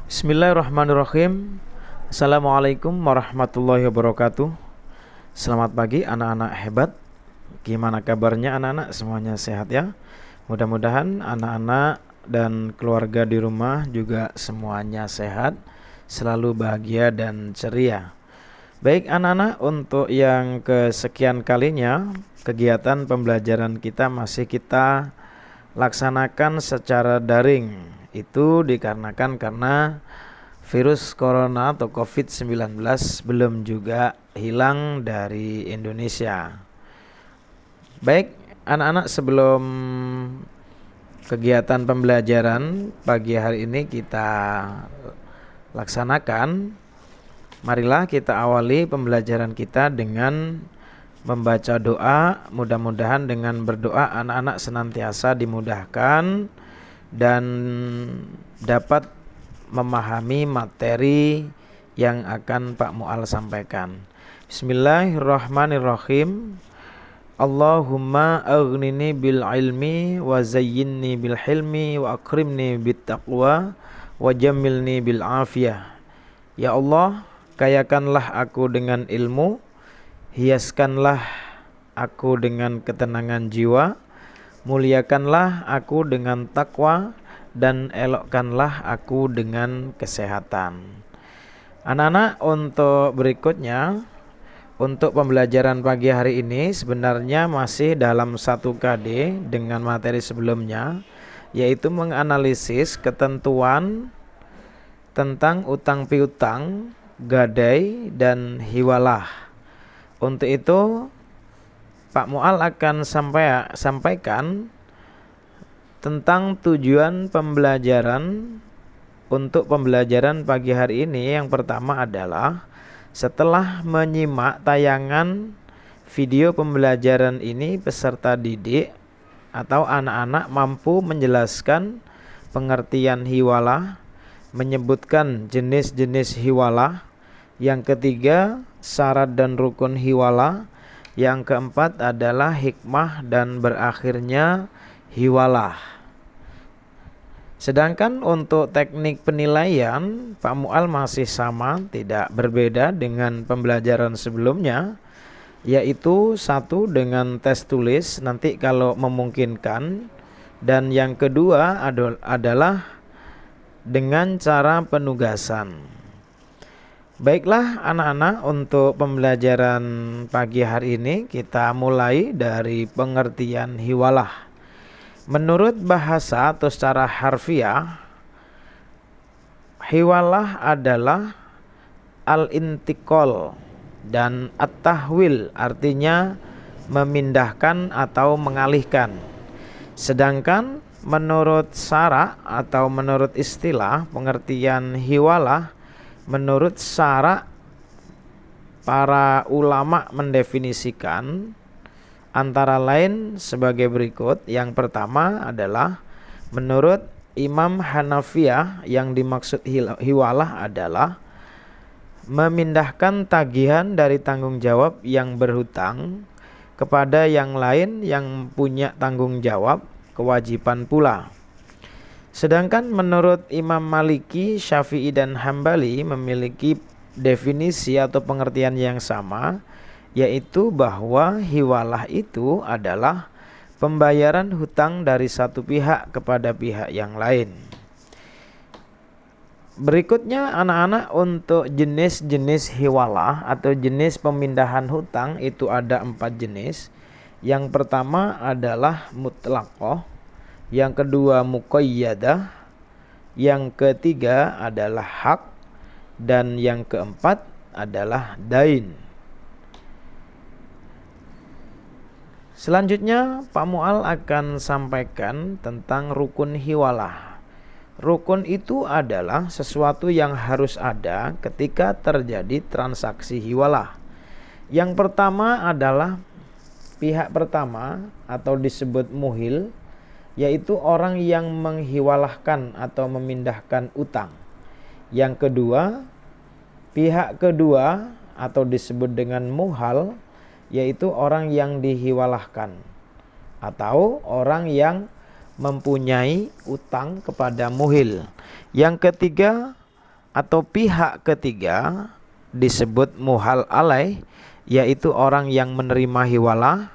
Bismillahirrahmanirrahim. Assalamualaikum warahmatullahi wabarakatuh. Selamat pagi anak-anak hebat. Gimana kabarnya anak-anak? Semuanya sehat ya? Mudah-mudahan anak-anak dan keluarga di rumah juga semuanya sehat, selalu bahagia dan ceria. Baik anak-anak, untuk yang kesekian kalinya kegiatan pembelajaran kita masih kita laksanakan secara daring. Itu dikarenakan karena virus corona atau COVID-19 belum juga hilang dari Indonesia. Baik anak-anak, sebelum kegiatan pembelajaran pagi hari ini kita laksanakan, marilah kita awali pembelajaran kita dengan membaca doa. Mudah-mudahan dengan berdoa anak-anak senantiasa dimudahkan dan dapat memahami materi yang akan Pak Mu'al sampaikan. Bismillahirrahmanirrahim. Allahumma aghnini bil ilmi wa zayyinni bil hilmi wa akrimni bit taqwa wa jammilni bil afiyah. Ya Allah, kayakanlah aku dengan ilmu, hiaskanlah aku dengan ketenangan jiwa, muliakanlah aku dengan takwa, dan elokkanlah aku dengan kesehatan. Anak-anak, untuk berikutnya, untuk pembelajaran pagi hari ini sebenarnya masih dalam 1 KD dengan materi sebelumnya, yaitu menganalisis ketentuan tentang utang piutang, gadai, dan hiwalah. Untuk itu Pak Mu'al akan sampaikan tentang tujuan pembelajaran untuk pembelajaran pagi hari ini. Yang pertama adalah setelah menyimak tayangan video pembelajaran ini, peserta didik atau anak-anak mampu menjelaskan pengertian hiwalah, menyebutkan jenis-jenis hiwalah. Yang ketiga, syarat dan rukun hiwalah. Yang keempat adalah hikmah dan berakhirnya hiwalah. Sedangkan untuk teknik penilaian, Pak Mu'al masih sama, tidak berbeda dengan pembelajaran sebelumnya, yaitu 1 dengan tes tulis nanti kalau memungkinkan, dan yang kedua adalah dengan cara penugasan. Baiklah anak-anak, untuk pembelajaran pagi hari ini kita mulai dari pengertian hiwalah. Menurut bahasa atau secara harfiah, hiwalah adalah al-intiqal dan at-tahwil, artinya memindahkan atau mengalihkan. Sedangkan menurut syara atau menurut istilah pengertian hiwalah, menurut syara para ulama mendefinisikan antara lain sebagai berikut. Yang pertama adalah menurut Imam Hanafiyah, yang dimaksud hiwalah adalah memindahkan tagihan dari tanggung jawab yang berhutang kepada yang lain yang punya tanggung jawab kewajiban pula. Sedangkan menurut Imam Maliki, Syafi'i, dan Hambali memiliki definisi atau pengertian yang sama, yaitu bahwa hiwalah itu adalah pembayaran hutang dari satu pihak kepada pihak yang lain. Berikutnya anak-anak, untuk jenis-jenis hiwalah atau jenis pemindahan hutang itu ada 4 jenis. Yang pertama adalah mutlaqah, yang kedua muqayyadah, yang ketiga adalah hak, dan yang keempat adalah dain. Selanjutnya Pak Mu'al akan sampaikan tentang rukun hiwalah. Rukun itu adalah sesuatu yang harus ada ketika terjadi transaksi hiwalah. Yang pertama adalah pihak pertama atau disebut muhil, yaitu orang yang menghiwalahkan atau memindahkan utang. Yang kedua, pihak kedua atau disebut dengan muhal, yaitu orang yang dihiwalahkan atau orang yang mempunyai utang kepada muhil. Yang ketiga, atau pihak ketiga disebut muhal alaih, yaitu orang yang menerima hiwalah.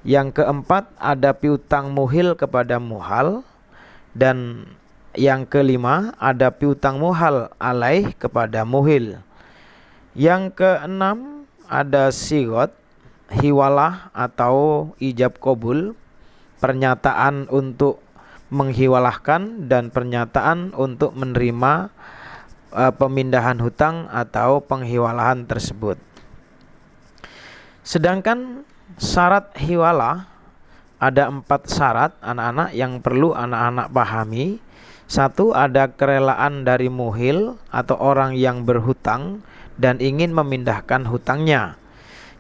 Yang keempat ada piutang muhil kepada muhal. Dan yang kelima ada piutang muhal alaih kepada muhil. Yang keenam ada sigot hiwalah atau ijab qabul, pernyataan untuk menghiwalahkan dan pernyataan untuk menerima pemindahan hutang atau penghiwalahan tersebut. Sedangkan syarat hiwalah ada 4 syarat anak-anak yang perlu anak-anak pahami. 1, ada kerelaan dari muhil atau orang yang berhutang dan ingin memindahkan hutangnya.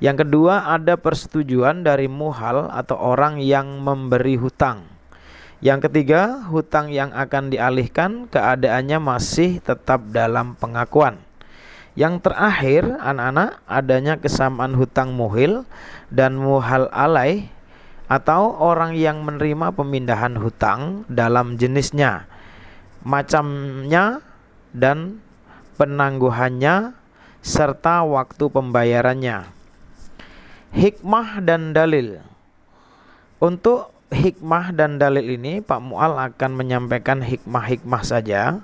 Yang kedua, ada persetujuan dari muhal atau orang yang memberi hutang. Yang ketiga, hutang yang akan dialihkan keadaannya masih tetap dalam pengakuan. Yang terakhir, anak-anak, adanya kesamaan hutang muhil dan muhal alaih atau orang yang menerima pemindahan hutang dalam jenisnya, macamnya, dan penangguhannya serta waktu pembayarannya. Hikmah dan dalil. Untuk hikmah dan dalil ini Pak Mu'al akan menyampaikan hikmah-hikmah saja.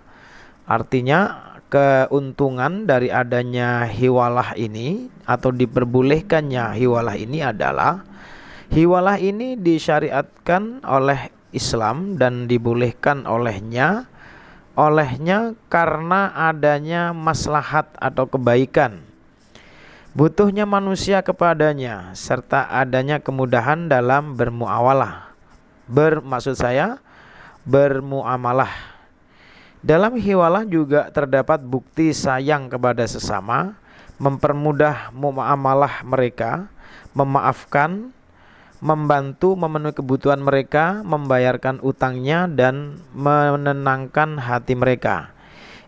Artinya keuntungan dari adanya hiwalah ini atau diperbolehkannya hiwalah ini adalah hiwalah ini disyariatkan oleh Islam dan dibolehkan olehnya karena adanya maslahat atau kebaikan, butuhnya manusia kepadanya, serta adanya kemudahan dalam bermuamalah. Dalam hiwalah juga terdapat bukti sayang kepada sesama, mempermudah muamalah mereka, memaafkan, membantu memenuhi kebutuhan mereka, membayarkan utangnya, dan menenangkan hati mereka.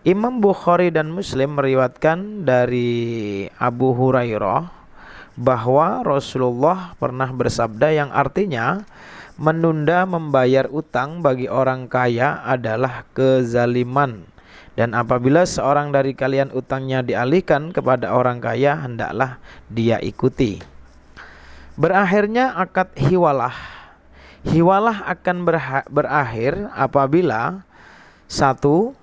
Imam Bukhari dan Muslim meriwayatkan dari Abu Hurairah bahwa Rasulullah pernah bersabda yang artinya menunda membayar utang bagi orang kaya adalah kezaliman, dan apabila seorang dari kalian utangnya dialihkan kepada orang kaya, hendaklah dia ikuti. Berakhirnya akad hiwalah. Hiwalah akan berakhir apabila 1.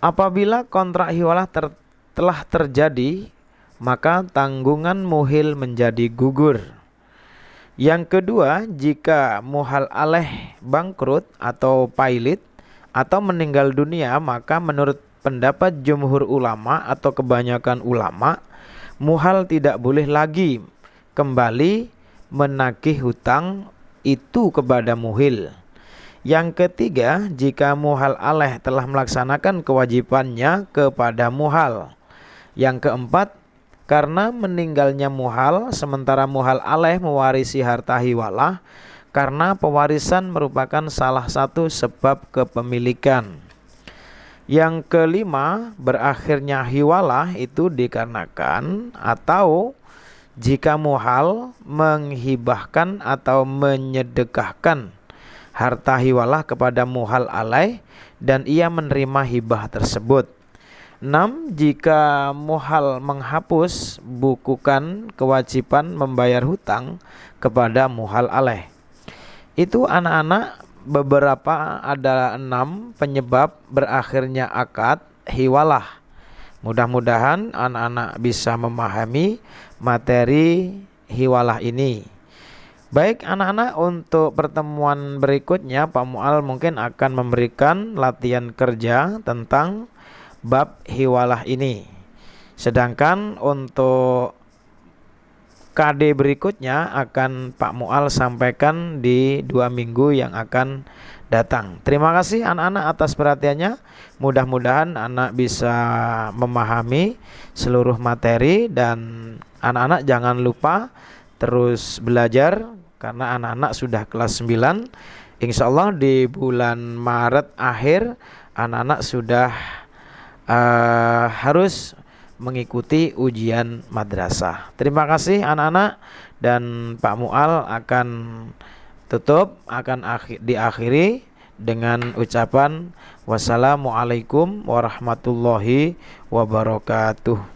Apabila kontrak hiwalah telah terjadi, maka tanggungan muhil menjadi gugur. Yang kedua, jika muhal alaih bangkrut atau pailit atau meninggal dunia, maka menurut pendapat jumhur ulama atau kebanyakan ulama, muhal tidak boleh lagi kembali menagih hutang itu kepada muhil. Yang ketiga, jika muhal alaih telah melaksanakan kewajibannya kepada muhal. Yang keempat, karena meninggalnya muhal, sementara muhal alaih mewarisi harta hiwalah, karena pewarisan merupakan salah satu sebab kepemilikan. Yang kelima, berakhirnya hiwalah itu dikarenakan atau jika muhal menghibahkan atau menyedekahkan harta hiwalah kepada muhal alaih dan ia menerima hibah tersebut. 6. Jika muhal menghapus bukukan kewajiban membayar hutang kepada muhal alaih. Itu anak-anak beberapa ada 6 penyebab berakhirnya akad hiwalah. Mudah-mudahan anak-anak bisa memahami materi hiwalah ini. Baik anak-anak, untuk pertemuan berikutnya Pak Mu'al mungkin akan memberikan latihan kerja tentang bab hiwalah ini. Sedangkan untuk KD berikutnya akan Pak Mu'al sampaikan di 2 minggu yang akan datang. Terima kasih anak-anak atas perhatiannya. Mudah-mudahan anak bisa memahami seluruh materi, dan anak-anak jangan lupa terus belajar karena anak-anak sudah kelas 9. Insya Allah di bulan Maret akhir anak-anak sudah harus mengikuti ujian madrasah. Terima kasih anak-anak, dan Pak Mu'al akan tutup, akan diakhiri dengan ucapan wassalamualaikum warahmatullahi wabarakatuh.